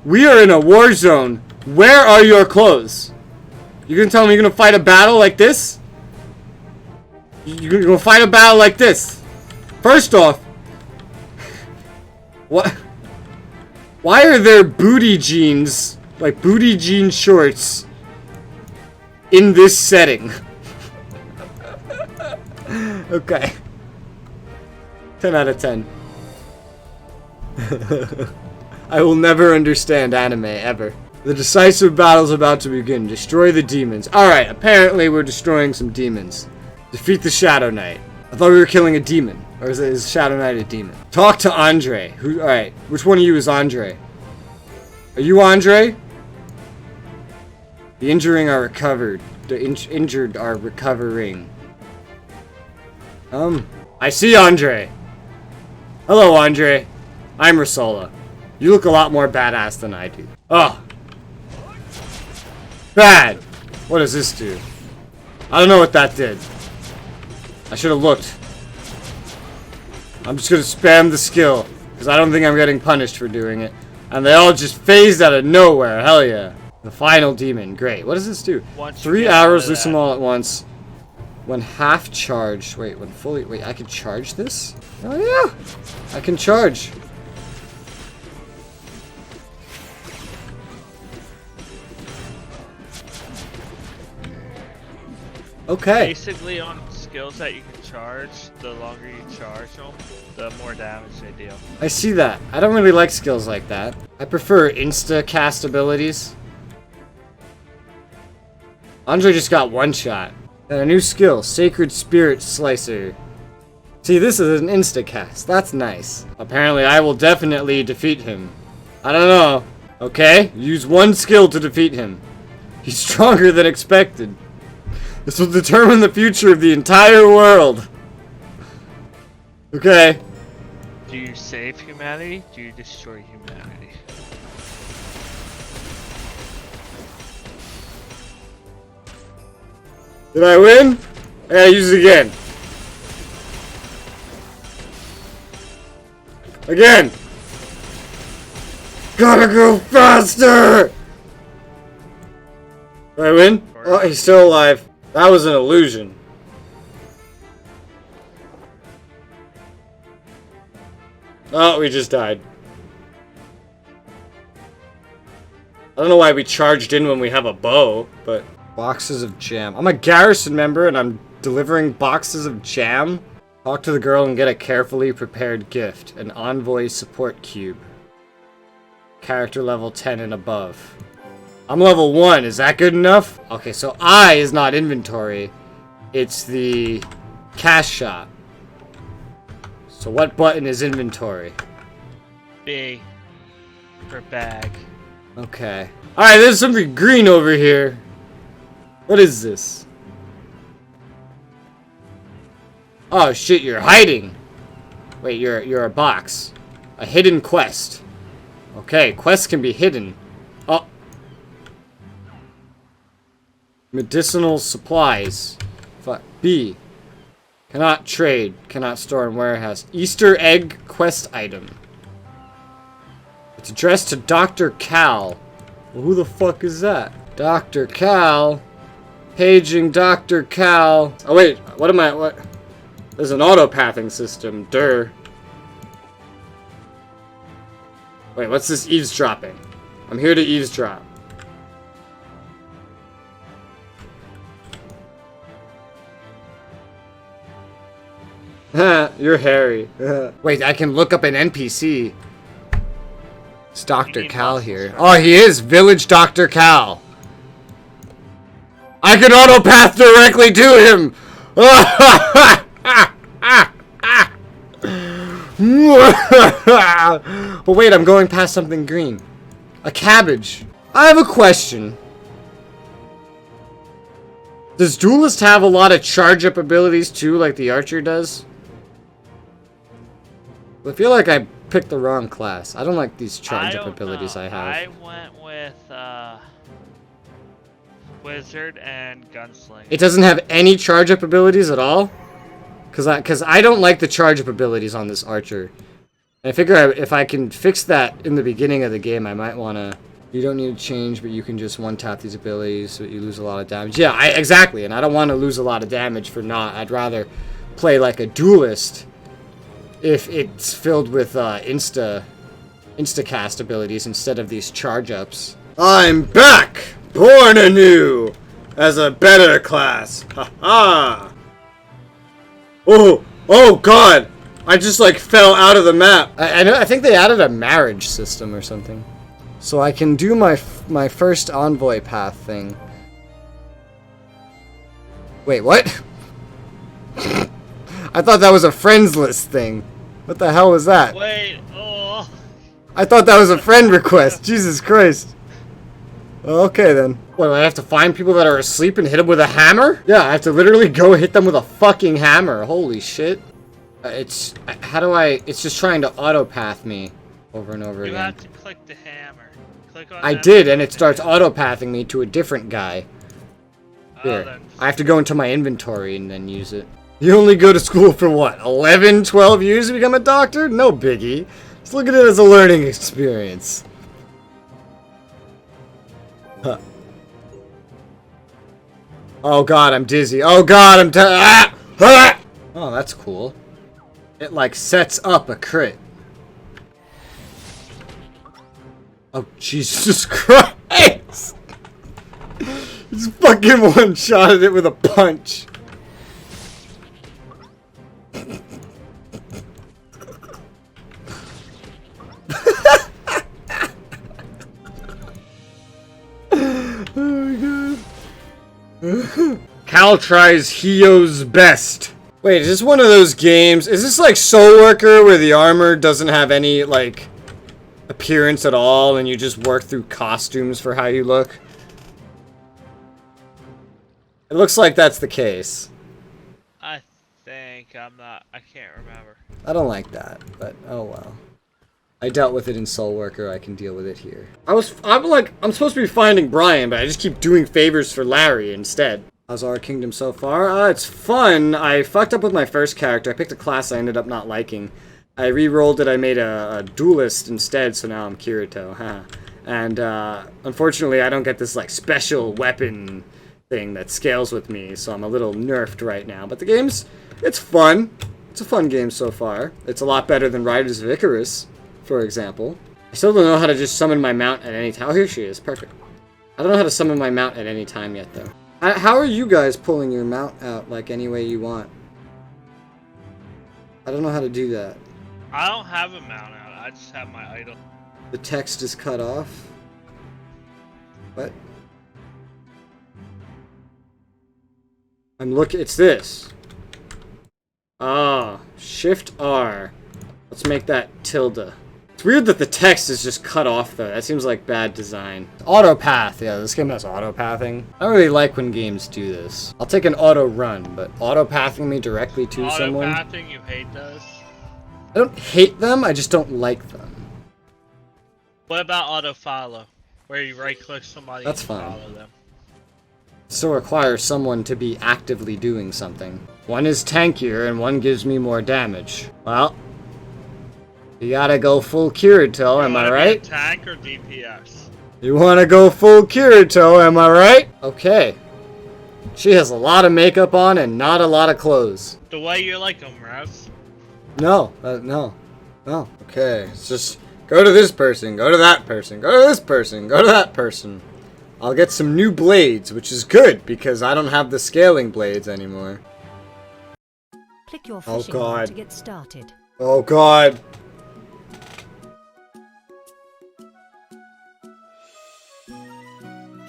We are in a war zone. Where are your clothes? You gonna tell me you're gonna fight a battle like this? You're gonna fight a battle like this? First off, what? Why are there booty jeans, like booty jean shorts, in this setting? Okay. 10 out of 10. I will never understand anime, ever. The decisive battle's about to begin. Destroy the demons. Alright, apparently we're destroying some demons. Defeat the Shadow Knight. I thought we were killing a demon. Or is Shadow Knight a demon? Talk to Andre. Alright, which one of you is Andre? Are you Andre? The injuring are recovered. The injured are recovering. I see Andre. Hello, Andre. I'm Resoula. You look a lot more badass than I do. Oh. Bad. What does this do? I don't know what that did. I should have looked. I'm just gonna spam the skill, because I don't think I'm getting punished for doing it. And they all just phased out of nowhere. Hell yeah. The final demon. Great. What does this do? 3 arrows, loose them all at once. When half charged. Wait, when fully. Wait, I can charge this? Oh yeah. I can charge. Okay. Basically, on skills that you can charge, the longer you charge them, the more damage they deal. I see that. I don't really like skills like that. I prefer insta-cast abilities. Andre just got one shot. And a new skill, Sacred Spirit Slicer. See, this is an insta-cast. That's nice. Apparently, I will definitely defeat him. I don't know. Okay, use one skill to defeat him. He's stronger than expected. This will determine the future of the entire world. Okay. Do you save humanity? Do you destroy humanity? Did I win? I gotta use it again. Again. Gotta go faster! Did I win? Oh, he's still alive. That was an illusion. Oh, we just died. I don't know why we charged in when we have a bow, but... Boxes of jam. I'm a garrison member and I'm delivering boxes of jam. Talk to the girl and get a carefully prepared gift. An envoy support cube. Character level 10 and above. I'm level 1. Is that good enough? Okay, so I is not inventory. It's the cash shop. So what button is inventory? B. For bag. Okay. Alright, there's something green over here. What is this? Oh shit, you're hiding. Wait, you're a box. A hidden quest. Okay, quests can be hidden. Oh. Medicinal supplies. B. Cannot trade. Cannot store in warehouse. Easter egg quest item. It's addressed to Dr. Cal. Well, who the fuck is that? Dr. Cal. Paging Dr. Cal. Oh wait, what am I? What? There's an auto-pathing system. Durr. Wait, what's this eavesdropping? I'm here to eavesdrop. You're Harry. Wait, I can look up an NPC. It's Dr. Cal here. Oh, he is Village Dr. Cal. I can auto-path directly to him. But wait, I'm going past something green. A cabbage. I have a question. Does Duelist have a lot of charge-up abilities too, like the Archer does? I feel like I picked the wrong class. I don't like these charge-up abilities I have. I went with Wizard and Gunslinger. It doesn't have any charge-up abilities at all? Cause I don't like the charge-up abilities on this Archer. I figure if I can fix that in the beginning of the game, I might want to... You don't need to change, but you can just one-tap these abilities so you lose a lot of damage. Yeah, exactly, and I don't want to lose a lot of damage for not. I'd rather play like a duelist if it's filled with insta-cast abilities instead of these charge-ups. I'm back! Born anew! As a better class! Ha-ha! Oh god! I just like fell out of the map. I think they added a marriage system or something. So I can do my first envoy path thing. Wait, what? I thought that was a friends list thing. What the hell was that? Wait, oh. I thought that was a friend request. Jesus Christ. Okay then. What, do I have to find people that are asleep and hit them with a hammer? Yeah, I have to literally go hit them with a fucking hammer. Holy shit. It's just trying to auto-path me over and over again. You have to click the hammer. Click on I that did, and it starts auto-pathing me to a different guy. Here. Then. I have to go into my inventory and then use it. You only go to school for what, 11, 12 years to become a doctor? No biggie. Just look at it as a learning experience. Huh. Oh god, I'm dizzy. Oh god, I'm ah! Oh, that's cool. It like sets up a crit. Oh, Jesus Christ! Just fucking one-shotted it with a punch. Oh my god. Cal tries Hio's best. Wait, is this one of those games? Is this like Soul Worker where the armor doesn't have any, like, appearance at all and you just work through costumes for how you look? It looks like that's the case. I can't remember. I don't like that, but oh well. I dealt with it in Soul Worker, I can deal with it here. I'm supposed to be finding Brian, but I just keep doing favors for Larry instead. How's our kingdom so far? It's fun. I fucked up with my first character. I picked a class I ended up not liking. I re-rolled it, I made a duelist instead, so now I'm Kirito. Huh. And unfortunately I don't get this like special weapon thing that scales with me, so I'm a little nerfed right now. But the it's fun. It's a fun game so far. It's a lot better than Riders of Icarus, for example. I still don't know how to just summon my mount at any time. Oh, here she is. Perfect. I don't know how to summon my mount at any time yet, though. How are you guys pulling your mount out, like, any way you want? I don't know how to do that. I don't have a mount out. I just have my idol. The text is cut off? What? It's this. Ah, Shift R. Let's make that tilde. It's weird that the text is just cut off, though. That seems like bad design. Auto-path. Yeah, this game has auto-pathing. I don't really like when games do this. I'll take an auto-run, but auto-pathing me directly to someone... Auto-pathing, you hate those? I don't hate them, I just don't like them. What about auto-follow? Where you right-click somebody That's and fine. follow them? Still requires someone to be actively doing something. One is tankier, and one gives me more damage. Well... You gotta go full Kirito, am I right? Tank or DPS? You wanna go full Kirito, am I right? Okay. She has a lot of makeup on and not a lot of clothes. The way you like them, Raz. No. Okay, it's just go to this person, go to that person, go to this person, go to that person. I'll get some new blades, which is good because I don't have the scaling blades anymore. Click your fishing rod to get started. Oh god.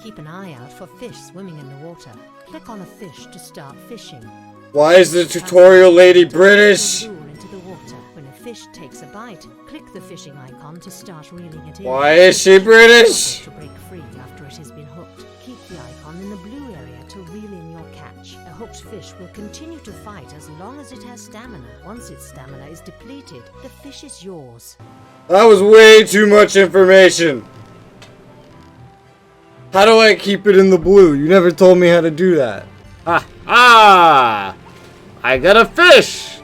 Keep an eye out for fish swimming in the water. Click on a fish to start fishing. Why is the tutorial lady British? Into the water. When a fish takes a bite, click the fishing icon to start reeling it in. Why is she British? To break free after it has been hooked. Keep the icon in the blue area to reel in your catch. A hooked fish will continue to fight as long as it has stamina. Once its stamina is depleted, the fish is yours. That was way too much information. How do I keep it in the blue? You never told me how to do that. I got a fish!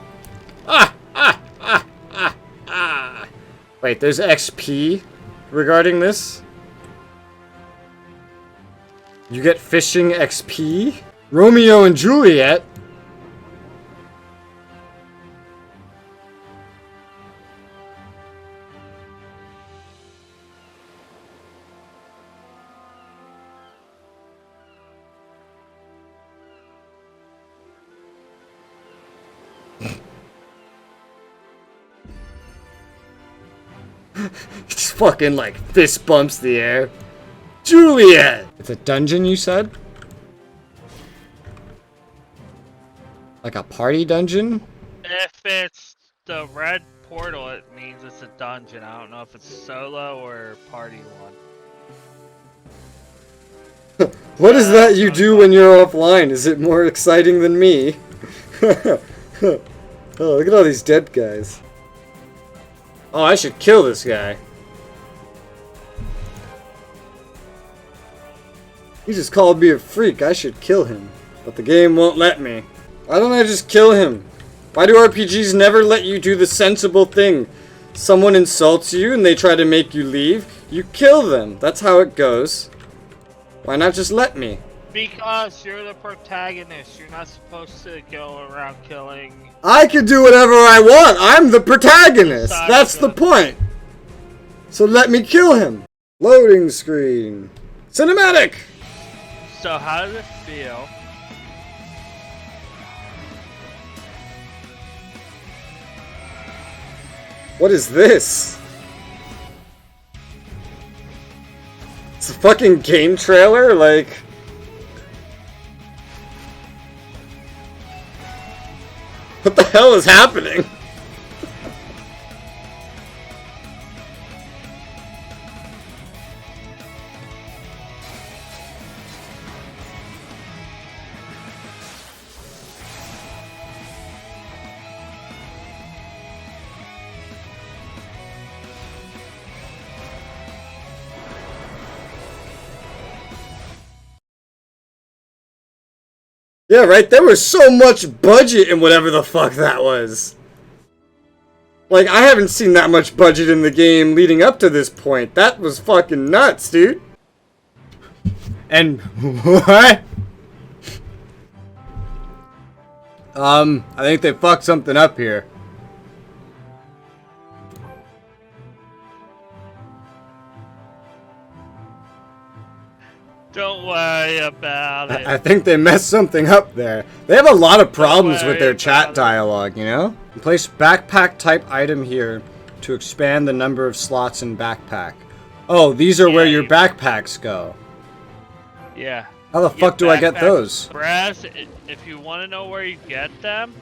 Wait, there's XP regarding this? You get fishing XP? Romeo and Juliet? Just fucking like fist bumps the air. Juliet! It's a dungeon, you said? Like a party dungeon? If it's the red portal, it means it's a dungeon. I don't know if it's solo or party one. What is that you do when you're offline? Is it more exciting than me? Oh, look at all these dead guys. Oh, I should kill this guy. He just called me a freak. I should kill him. But the game won't let me. Why don't I just kill him? Why do RPGs never let you do the sensible thing? Someone insults you and they try to make you leave. You kill them. That's how it goes. Why not just let me? Because you're the protagonist. You're not supposed to go around killing. I can do whatever I want. I'm the protagonist. That's the point. So let me kill him. Loading screen. Cinematic. So how does it feel? What is this? It's a fucking game trailer? Like... What the hell is happening? Yeah, right? There was so much budget in whatever the fuck that was. Like, I haven't seen that much budget in the game leading up to this point. That was fucking nuts, dude. And what? I think they fucked something up here. Don't worry about it. I think they messed something up there. They have a lot of problems with their chat dialogue, you know? Place backpack type item here to expand the number of slots in backpack. Oh, these are where your backpacks go. Yeah. How the fuck do I get those? Brass, if you want to know where you get them,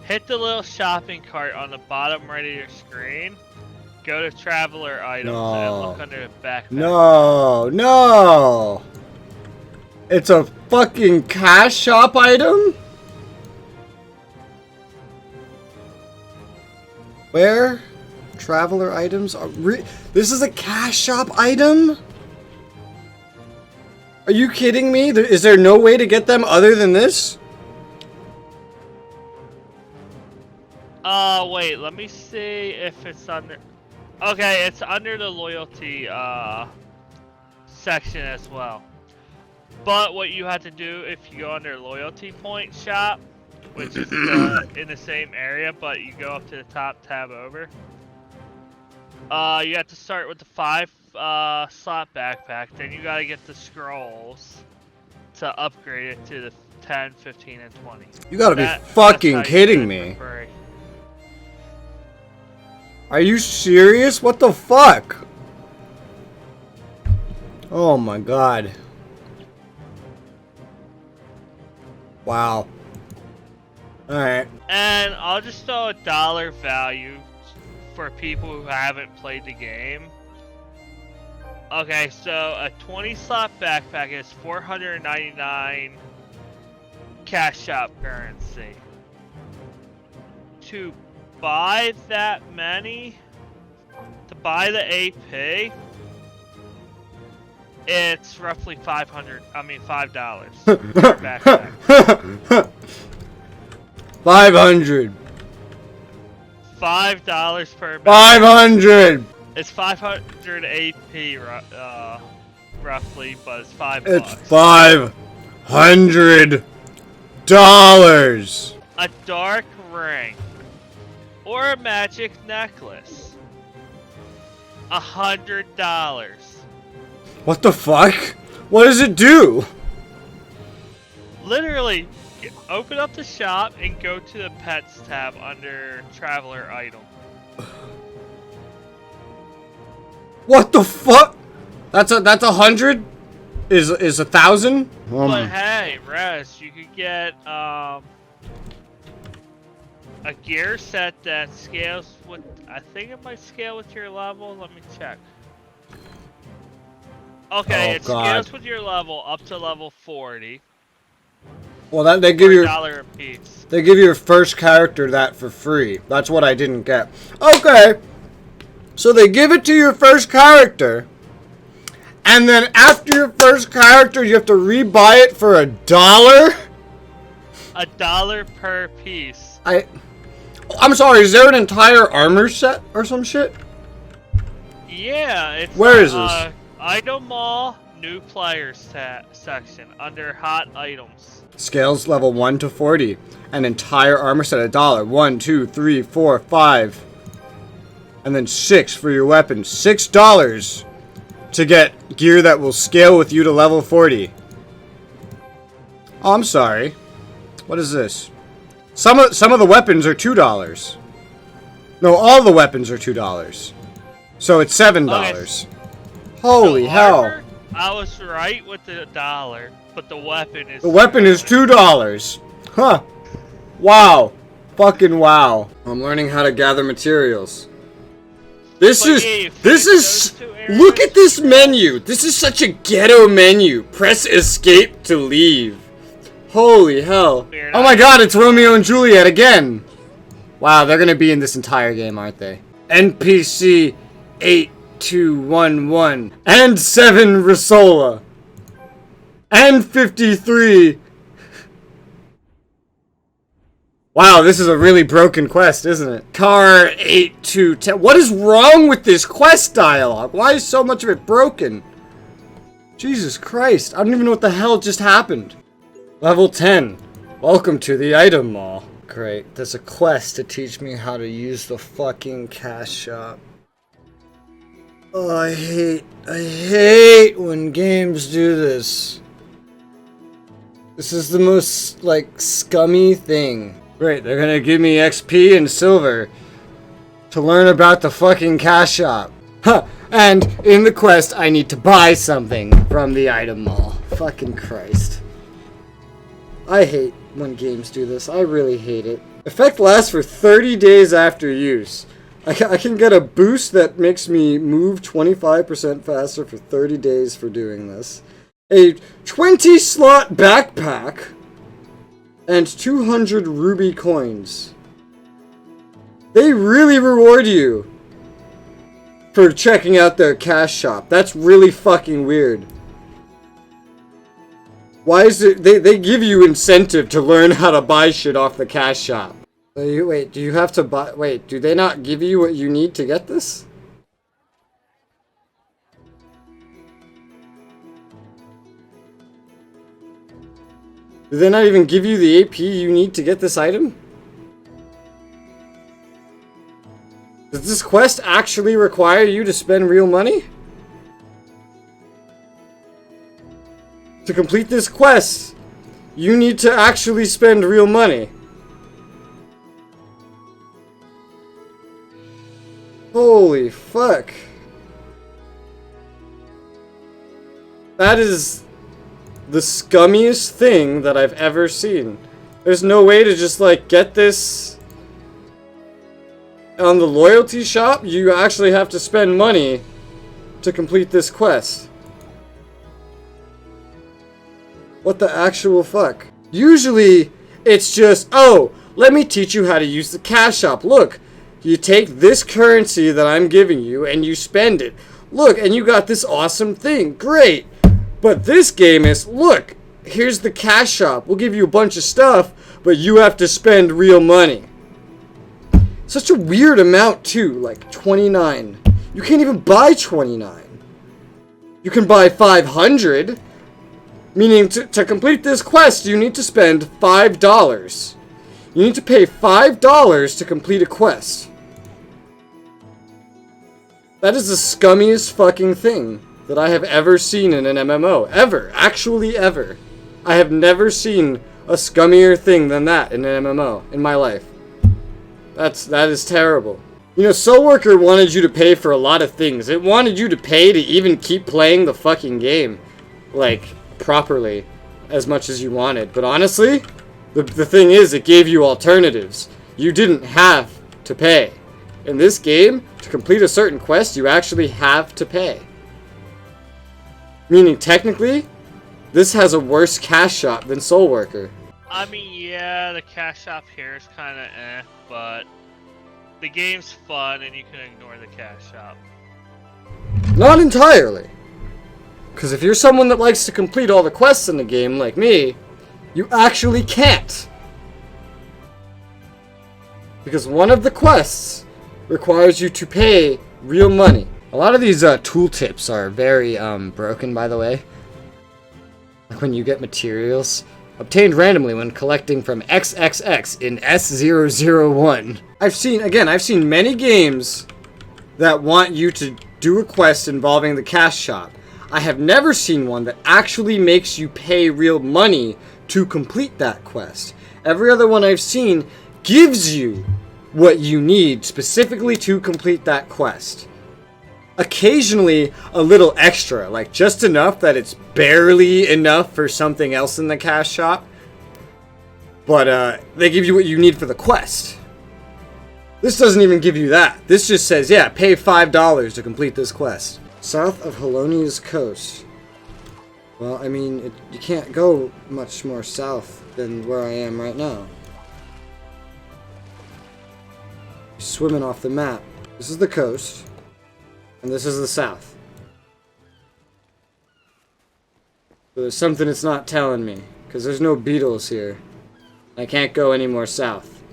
hit the little shopping cart on the bottom right of your screen. Go to traveler items and look under the backpack. No. It's a fucking cash shop item? Where? Traveler items are this is a cash shop item? Are you kidding me? Is there no way to get them other than this? Wait, let me see if it's under... Okay, it's under the loyalty, section as well. But what you have to do if you go under loyalty point shop, which is in the same area, but you go up to the top tab over. You have to start with the 5 slot backpack, then you gotta get the scrolls to upgrade it to the 10, 15, and 20. You gotta be fucking kidding me. Are you serious? What the fuck? Oh my god. Wow. Alright. And I'll just throw a dollar value for people who haven't played the game. Okay, so a 20 slot backpack is 499 cash shop currency. To buy that many, to buy the AP, it's roughly $5. Per backpack. 500. $5 per match. 500! It's 500 AP, roughly, but it's $5. It's $500! A dark ring. Or a magic necklace. $100. What the fuck? What does it do? Literally, open up the shop and go to the pets tab under traveler item. What the fuck? That's 100? Is 1,000? But hey, Res, you could get a gear set that scales with. I think it might scale with your level. Let me check. Okay, Oh, it God. scales with your level up to level 40. Well, that they For give you $1 a piece. they give your first character that for free. That's what I didn't get. Okay. So they give it to your first character. And then after your first character, you have to rebuy it for $1? $1 per piece. I'm sorry, is there an entire armor set or some shit? Yeah, it's Where is this? Item Mall, new players section under hot items. Scales level 1 to 40. An entire armor set $1. 1, 2, 3, 4, 5. And then 6 for your weapon. $6 to get gear that will scale with you to level 40. Oh, I'm sorry. What is this? Some of the weapons are $2. No, all the weapons are $2. So it's $7. Okay. Holy So hell. armor, I was right with the $1, but the weapon is. The weapon is $2. Huh. Wow. Fucking wow. I'm learning how to gather materials. This But is yeah, you this finish is those 2 areas. look at this menu. This is such a ghetto menu. Press escape to leave. Holy hell. Weird. Oh my god, it's Romeo and Juliet again. Wow, they're gonna be in this entire game, aren't they? NPC 8211 and 7 Resoula and 53. Wow, this is a really broken quest, isn't it? Car 8210. What is wrong with this quest dialogue? Why is so much of it broken? Jesus Christ, I don't even know what the hell just happened. Level 10. Welcome to the item mall. Great, there's a quest to teach me how to use the fucking cash shop. Oh, I hate when games do this. This is the most, like, scummy thing. Great, they're gonna give me XP and silver to learn about the fucking cash shop. Huh, and in the quest, I need to buy something from the item mall. Fucking Christ. I hate when games do this. I really hate it. Effect lasts for 30 days after use. I can get a boost that makes me move 25% faster for 30 days for doing this. A 20 slot backpack and 200 ruby coins. They really reward you for checking out their cash shop. That's really fucking weird. Why is it they give you incentive to learn how to buy shit off the cash shop? Wait, do you have to buy? Wait, do they not give you what you need to get this? Do they not even give you the AP you need to get this item? Does this quest actually require you to spend real money? To complete this quest, you need to actually spend real money. Holy fuck. That is the scummiest thing that I've ever seen. There's no way to just, like, get this on the loyalty shop. You actually have to spend money to complete this quest. What the actual fuck? Usually, it's just, oh, let me teach you how to use the cash shop. Look, you take this currency that I'm giving you and you spend it. Look, and you got this awesome thing. Great. But this game is, look, here's the cash shop. We'll give you a bunch of stuff, but you have to spend real money. Such a weird amount, too. Like, 29. You can't even buy 29. You can buy 500. Meaning, to complete this quest, you need to spend $5. You need to pay $5 to complete a quest. That is the scummiest fucking thing that I have ever seen in an MMO. Ever. Actually, ever. I have never seen a scummier thing than that in an MMO in my life. That is terrible. You know, Soul Worker wanted you to pay for a lot of things. It wanted you to pay to even keep playing the fucking game. Like, properly. As much as you wanted. But honestly, the thing is, it gave you alternatives. You didn't have to pay. In this game, to complete a certain quest, you actually have to pay. Meaning, technically, this has a worse cash shop than Soul Worker. I mean, yeah, the cash shop here is kind of but the game's fun and you can ignore the cash shop. Not entirely. Because if you're someone that likes to complete all the quests in the game, like me, you actually can't. Because one of the quests requires you to pay real money. A lot of these tooltips are very broken, by the way. Like when you get materials obtained randomly when collecting from XXX in S001. I've seen many games that want you to do a quest involving the cash shop. I have never seen one that actually makes you pay real money to complete that quest. Every other one I've seen gives you what you need specifically to complete that quest. Occasionally a little extra, like just enough that it's barely enough for something else in the cash shop. But they give you what you need for the quest. This doesn't even give you that. This just says, yeah, pay $5 to complete this quest. South of Halonia's coast. Well, I mean, you can't go much more south than where I am right now. Swimming off the map. This is the coast. And this is the south. So there's something it's not telling me. Because there's no beetles here. I can't go any more south.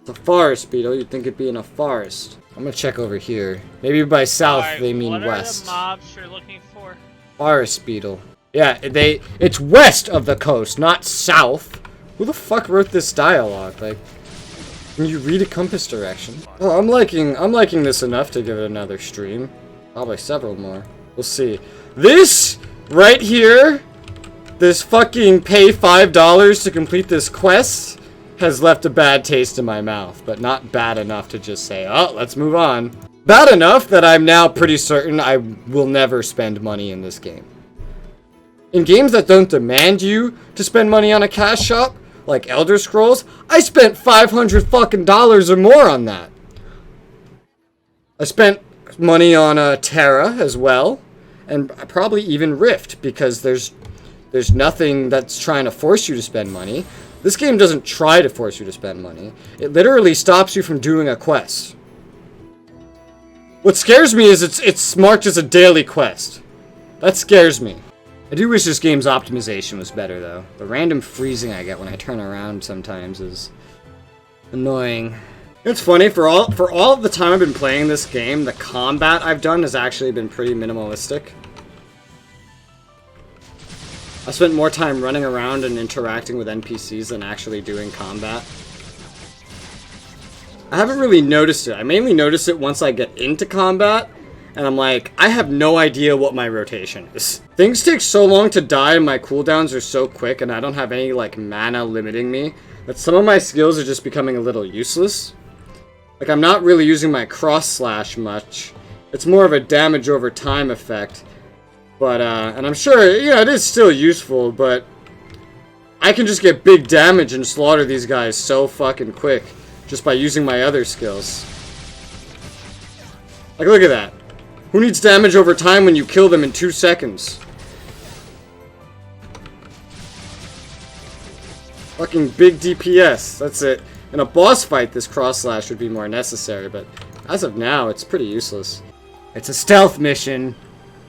It's a forest beetle. You'd think it'd be in a forest. I'm gonna check over here. Maybe by south they mean west. What are the mobs you're looking for? Forest beetle. Yeah, it's west of the coast, not south. Who the fuck wrote this dialogue? Like, can you read a compass direction? Oh, I'm liking this enough to give it another stream. Probably several more. We'll see. This right here, this fucking pay $5 to complete this quest, has left a bad taste in my mouth, but not bad enough to just say, oh, let's move on. Bad enough that I'm now pretty certain I will never spend money in this game. In games that don't demand you to spend money on a cash shop, like Elder Scrolls, I spent $500 fucking dollars or more on that. I spent money on Terra as well, and probably even Rift, because there's nothing that's trying to force you to spend money. This game doesn't try to force you to spend money. It literally stops you from doing a quest. What scares me is it's marked as a daily quest. That scares me. I do wish this game's optimization was better, though. The random freezing I get when I turn around sometimes is annoying. It's funny, for all of the time I've been playing this game, the combat I've done has actually been pretty minimalistic. I spent more time running around and interacting with NPCs than actually doing combat. I haven't really noticed it. I mainly notice it once I get into combat, and I'm like, I have no idea what my rotation is. Things take so long to die and my cooldowns are so quick and I don't have any like mana limiting me that some of my skills are just becoming a little useless. Like, I'm not really using my cross slash much. It's more of a damage over time effect. But, and I'm sure, you know, it is still useful, but I can just get big damage and slaughter these guys so fucking quick just by using my other skills. Like, look at that. Who needs damage over time when you kill them in 2 seconds? Fucking big DPS, that's it. In a boss fight, this cross slash would be more necessary, but as of now, it's pretty useless. It's a stealth mission.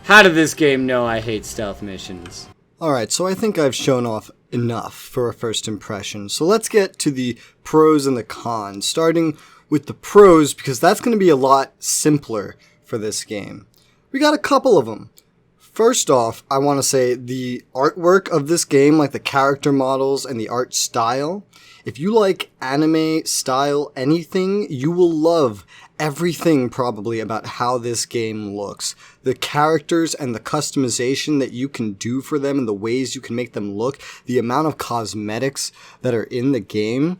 How did this game know I hate stealth missions? Alright, so I think I've shown off enough for a first impression. So let's get to the pros and the cons, starting with the pros because that's going to be a lot simpler for this game. We got a couple of them. First off, I want to say the artwork of this game, like the character models and the art style, if you like anime style anything, you will love everything probably about how this game looks. The characters and the customization that you can do for them and the ways you can make them look, the amount of cosmetics that are in the game.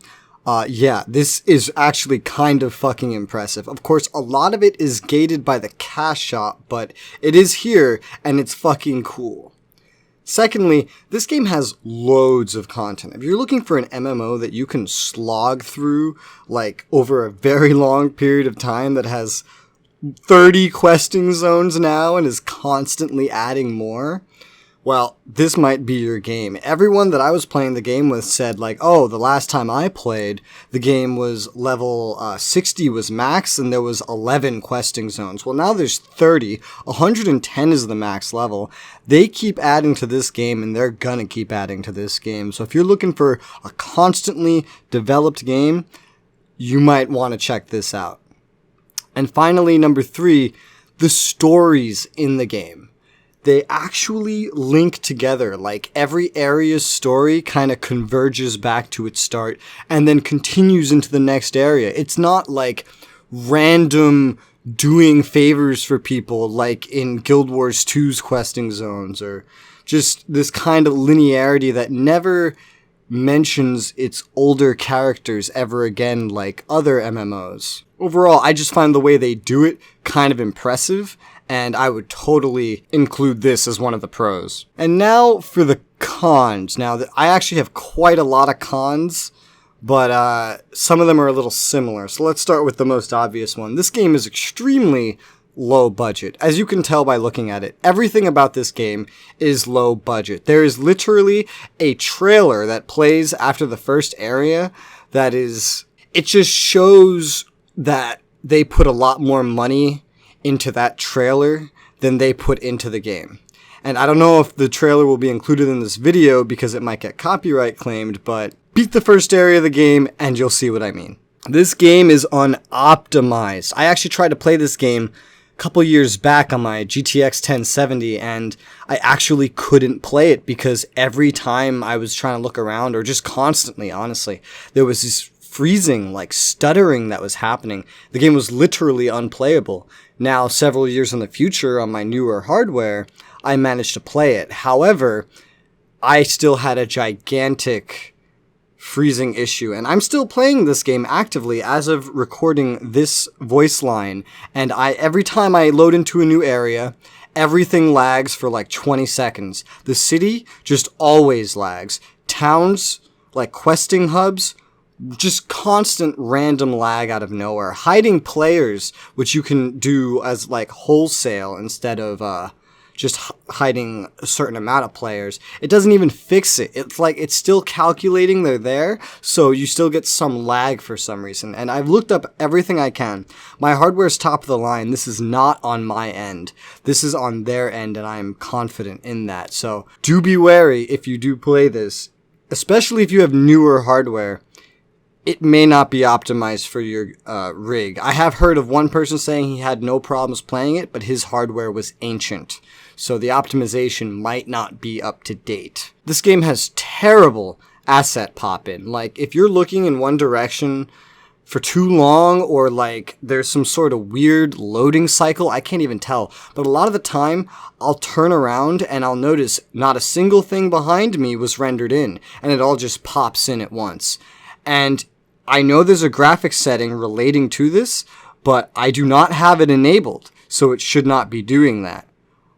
This is actually kind of fucking impressive. Of course, a lot of it is gated by the cash shop, but it is here, and it's fucking cool. Secondly, this game has loads of content. If you're looking for an MMO that you can slog through, like, over a very long period of time that has 30 questing zones now and is constantly adding more, well, this might be your game. Everyone that I was playing the game with said, like, oh, the last time I played, the game was level 60 was max, and there was 11 questing zones. Well, now there's 30. 110 is the max level. They keep adding to this game, and they're gonna keep adding to this game. So if you're looking for a constantly developed game, you might want to check this out. And finally, number 3, the stories in the game. They actually link together, like every area's story kind of converges back to its start and then continues into the next area. It's not like random doing favors for people like in Guild Wars 2's questing zones, or just this kind of linearity that never mentions its older characters ever again like other MMOs. Overall, I just find the way they do it kind of impressive, and I would totally include this as one of the pros. And now for the cons. Now, I actually have quite a lot of cons, but some of them are a little similar. So let's start with the most obvious one. This game is extremely low budget. As you can tell by looking at it, everything about this game is low budget. There is literally a trailer that plays after the first area that is... It just shows that they put a lot more money into that trailer than they put into the game. And I don't know if the trailer will be included in this video because it might get copyright claimed, but beat the first area of the game and you'll see what I mean. This game is unoptimized. I actually tried to play this game a couple years back on my GTX 1070 and I actually couldn't play it because every time I was trying to look around, or just constantly, honestly, there was this freezing, like stuttering that was happening. The game was literally unplayable. Now, several years in the future on my newer hardware, I managed to play it. However, I still had a gigantic freezing issue, and I'm still playing this game actively as of recording this voice line, and every time I load into a new area, everything lags for like 20 seconds. The city just always lags. Towns, like questing hubs, just constant random lag out of nowhere. Hiding players, which you can do as like wholesale instead of just hiding a certain amount of players. It doesn't even fix it. It's like it's still calculating they're there, so you still get some lag for some reason. And I've looked up everything I can. My hardware's top of the line. This is not on my end. This is on their end, and I'm confident in that. So do be wary if you do play this, especially if you have newer hardware. It may not be optimized for your rig. I have heard of one person saying he had no problems playing it, but his hardware was ancient, so the optimization might not be up to date. This game has terrible asset pop-in. Like, if you're looking in one direction for too long, or like there's some sort of weird loading cycle, I can't even tell. But a lot of the time, I'll turn around and I'll notice not a single thing behind me was rendered in, and it all just pops in at once. And I know there's a graphics setting relating to this, but I do not have it enabled, so it should not be doing that.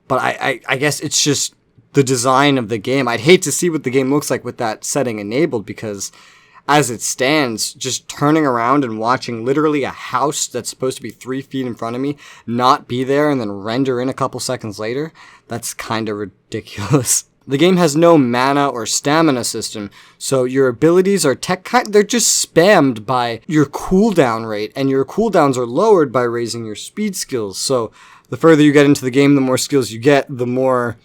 But I guess it's just the design of the game. I'd hate to see what the game looks like with that setting enabled, because as it stands, just turning around and watching literally a house that's supposed to be 3 feet in front of me not be there and then render in a couple seconds later, that's kind of ridiculous. The game has no mana or stamina system, so your abilities are they're just spammed by your cooldown rate, and your cooldowns are lowered by raising your speed skills. So the further you get into the game, the more skills you get, the more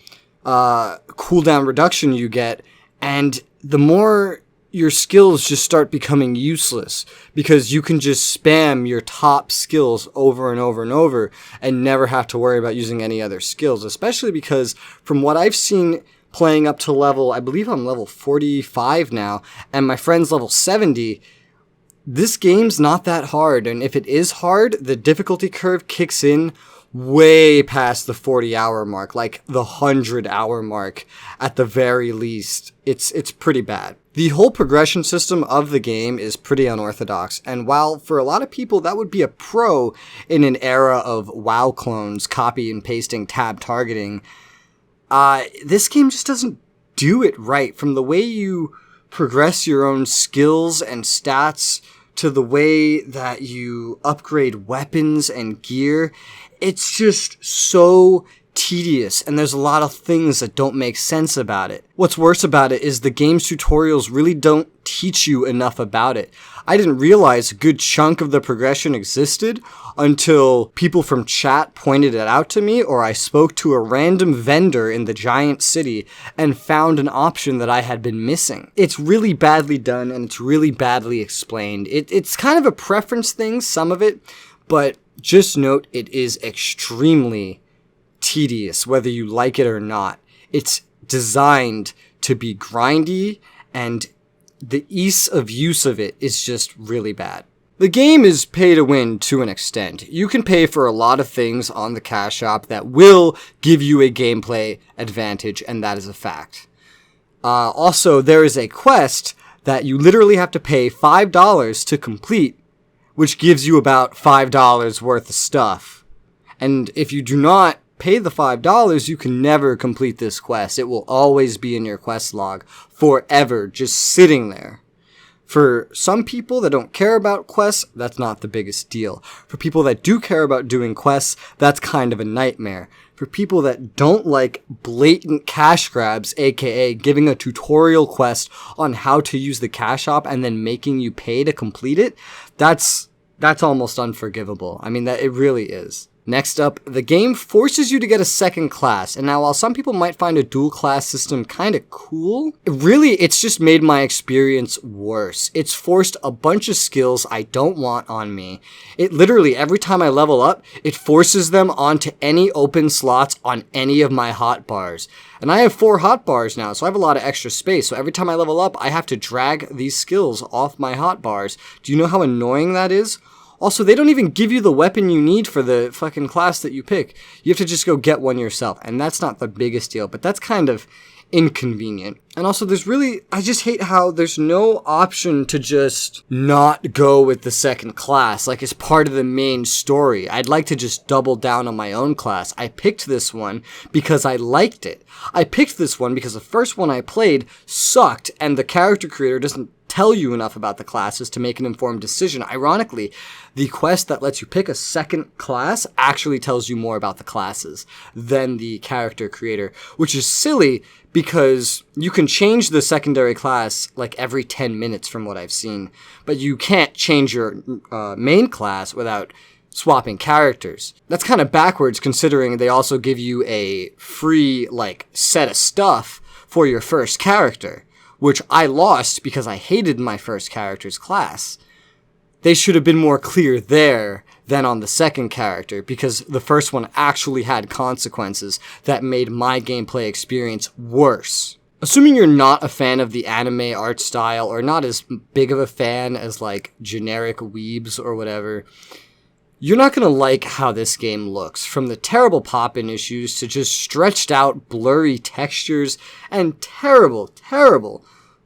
cooldown reduction you get, and the more your skills just start becoming useless because you can just spam your top skills over and over and over and never have to worry about using any other skills, especially because from what I've seen playing up to level, I believe I'm level 45 now, and my friend's level 70, this game's not that hard, and if it is hard, the difficulty curve kicks in way past the 40-hour mark, like the 100-hour mark at the very least. It's pretty bad. The whole progression system of the game is pretty unorthodox, and while for a lot of people that would be a pro in an era of WoW clones, copy and pasting, tab targeting, this game just doesn't do it right. From the way you progress your own skills and stats to the way that you upgrade weapons and gear, it's just so tedious, and there's a lot of things that don't make sense about it. What's worse about it is the game's tutorials really don't teach you enough about it. I didn't realize a good chunk of the progression existed until people from chat pointed it out to me, or I spoke to a random vendor in the giant city and found an option that I had been missing. It's really badly done, and it's really badly explained. It's kind of a preference thing, some of it, but just note it is extremely tedious, whether you like it or not. It's designed to be grindy, and the ease of use of it is just really bad. The game is pay to win to an extent. You can pay for a lot of things on the cash shop that will give you a gameplay advantage, and that is a fact. Also, there is a quest that you literally have to pay $5 to complete, which gives you about $5 worth of stuff. And if you do not pay the $5, you can never complete this quest. It will always be in your quest log forever, just sitting there. For some people that don't care about quests, that's not the biggest deal. For people that do care about doing quests, that's kind of a nightmare. For people that don't like blatant cash grabs, aka giving a tutorial quest on how to use the cash shop and then making you pay to complete it, that's almost unforgivable. I mean, that it really is. Next up, the game forces you to get a second class, and now while some people might find a dual class system kinda cool, really it's just made my experience worse. It's forced a bunch of skills I don't want on me. It literally, every time I level up, it forces them onto any open slots on any of my hotbars. And I have 4 hotbars now, so I have a lot of extra space, so every time I level up, I have to drag these skills off my hotbars. Do you know how annoying that is? Also, they don't even give you the weapon you need for the fucking class that you pick. You have to just go get one yourself, and that's not the biggest deal, but that's kind of inconvenient. And also, I just hate how there's no option to just not go with the second class, like it's part of the main story. I'd like to just double down on my own class. I picked this one because I liked it. I picked this one because the first one I played sucked, and the character creator doesn't tell you enough about the classes to make an informed decision. Ironically, the quest that lets you pick a second class actually tells you more about the classes than the character creator, which is silly because you can change the secondary class like every 10 minutes from what I've seen, but you can't change your main class without swapping characters. That's kind of backwards considering they also give you a free set of stuff for your first character, which I lost because I hated my first character's class. They should have been more clear there than on the second character, because the first one actually had consequences that made my gameplay experience worse. Assuming you're not a fan of the anime art style, or not as big of a fan as generic weebs or whatever, you're not gonna like how this game looks, from the terrible pop-in issues to just stretched out blurry textures and terrible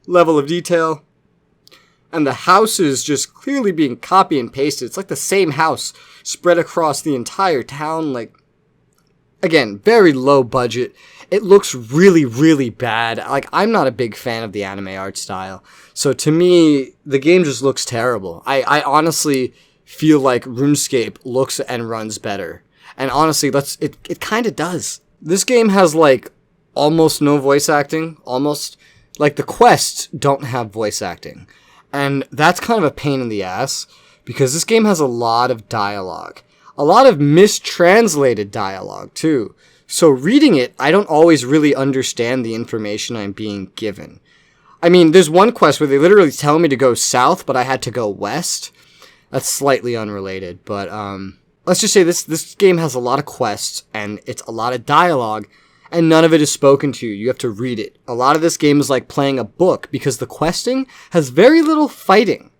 level of detail. And the houses just clearly being copy and pasted. It's like the same house spread across the entire town. Again, very low budget. It looks really bad. I'm not a big fan of the anime art style. So to me, the game just looks terrible. I honestly feel like RuneScape looks and runs better. And honestly, it kind of does. This game has almost no voice acting. Almost. The quests don't have voice acting. And that's kind of a pain in the ass, because this game has a lot of dialogue. A lot of mistranslated dialogue, too. So reading it, I don't always really understand the information I'm being given. I mean, there's one quest where they literally tell me to go south, but I had to go west. That's slightly unrelated, but let's just say this game has a lot of quests, and it's a lot of dialogue, and none of it is spoken to you. You have to read it. A lot of this game is like playing a book, because the questing has very little fighting.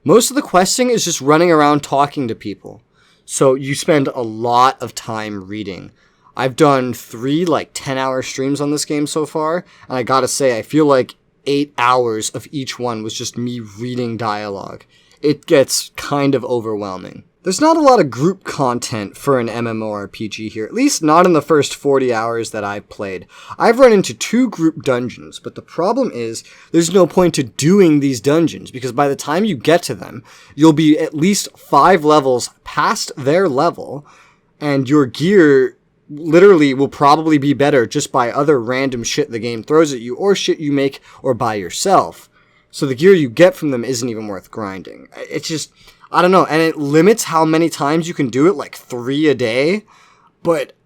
Most of the questing is just running around talking to people. So you spend a lot of time reading. I've done 3 like 10-hour streams on this game so far, and I gotta say, I feel like 8 hours of each one was just me reading dialogue. It gets kind of overwhelming. There's not a lot of group content for an MMORPG here, at least not in the first 40 hours that I've played. I've run into 2 group dungeons, but the problem is there's no point to doing these dungeons, because by the time you get to them, you'll be at least 5 levels past their level, and your gear literally will probably be better just by other random shit the game throws at you, or shit you make or buy yourself. So the gear you get from them isn't even worth grinding. It's just, I don't know, and it limits how many times you can do it, like 3 a day, but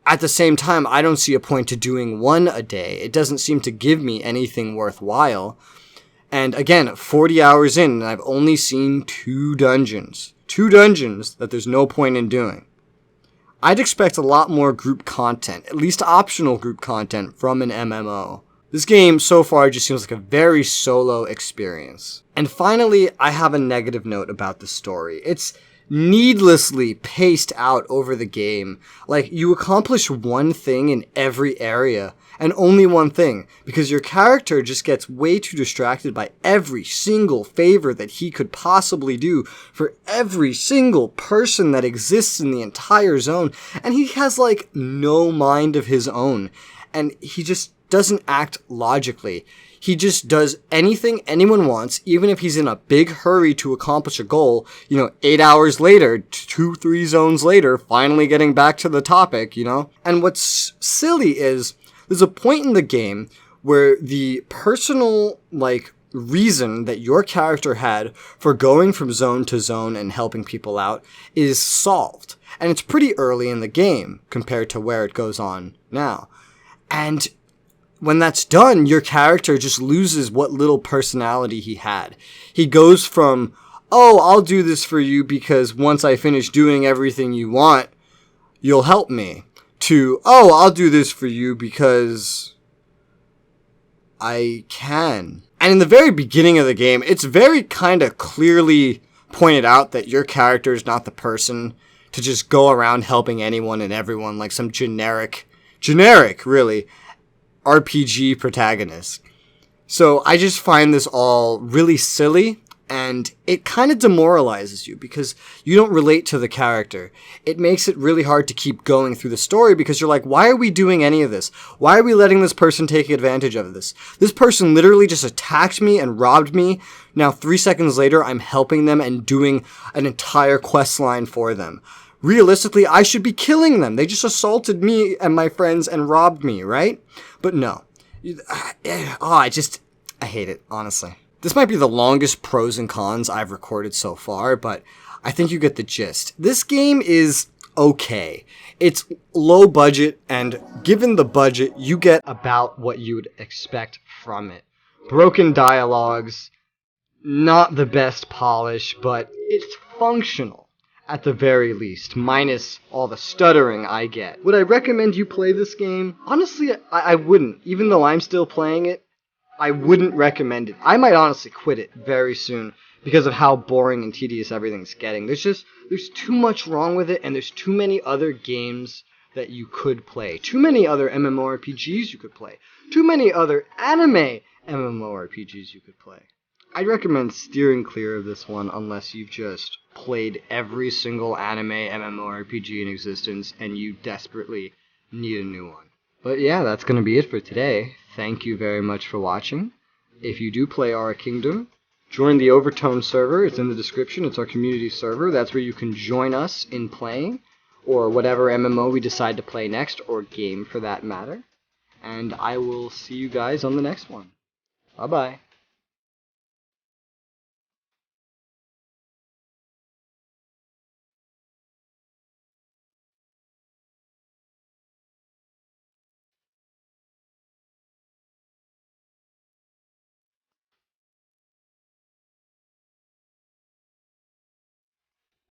at the same time, I don't see a point to doing 1 a day. It doesn't seem to give me anything worthwhile. And again, 40 hours in, and I've only seen 2 dungeons. 2 dungeons that there's no point in doing. I'd expect a lot more group content, at least optional group content from an MMO. This game so far just seems like a very solo experience. And finally, I have a negative note about the story. It's needlessly paced out over the game. Like, you accomplish one thing in every area, and only one thing, because your character just gets way too distracted by every single favor that he could possibly do for every single person that exists in the entire zone, and he has, like, no mind of his own, and he just doesn't act logically. He just does anything anyone wants, even if he's in a big hurry to accomplish a goal, 8 hours later, 2-3 zones later, finally getting back to the topic, And what's silly is, there's a point in the game where the personal, reason that your character had for going from zone to zone and helping people out is solved. And it's pretty early in the game compared to where it goes on now. And when that's done, your character just loses what little personality he had. He goes from, oh, I'll do this for you because once I finish doing everything you want, you'll help me, to, oh, I'll do this for you because I can. And in the very beginning of the game, it's very kind of clearly pointed out that your character is not the person to just go around helping anyone and everyone like some generic, really, RPG protagonist. So I just find this all really silly, and it kind of demoralizes you because you don't relate to the character. It makes it really hard to keep going through the story because you're like, why are we doing any of this? Why are we letting this person take advantage of this? This person literally just attacked me and robbed me. Now 3 seconds later, I'm helping them and doing an entire quest line for them. Realistically, I should be killing them. They just assaulted me and my friends and robbed me, right? But no. I hate it, honestly. This might be the longest pros and cons I've recorded so far, but I think you get the gist. This game is okay. It's low budget, and given the budget, you get about what you would expect from it. Broken dialogues, not the best polish, but it's functional. At the very least, minus all the stuttering I get. Would I recommend you play this game? Honestly, I wouldn't. Even though I'm still playing it, I wouldn't recommend it. I might honestly quit it very soon because of how boring and tedious everything's getting. There's too much wrong with it, and there's too many other games that you could play. Too many other MMORPGs you could play. Too many other anime MMORPGs you could play. I'd recommend steering clear of this one unless you've just played every single anime MMORPG in existence and you desperately need a new one. But yeah, that's going to be it for today. Thank you very much for watching. If you do play Aura Kingdom, join the Overtone server. It's in the description. It's our community server. That's where you can join us in playing, or whatever MMO we decide to play next, or game for that matter. And I will see you guys on the next one. Bye-bye.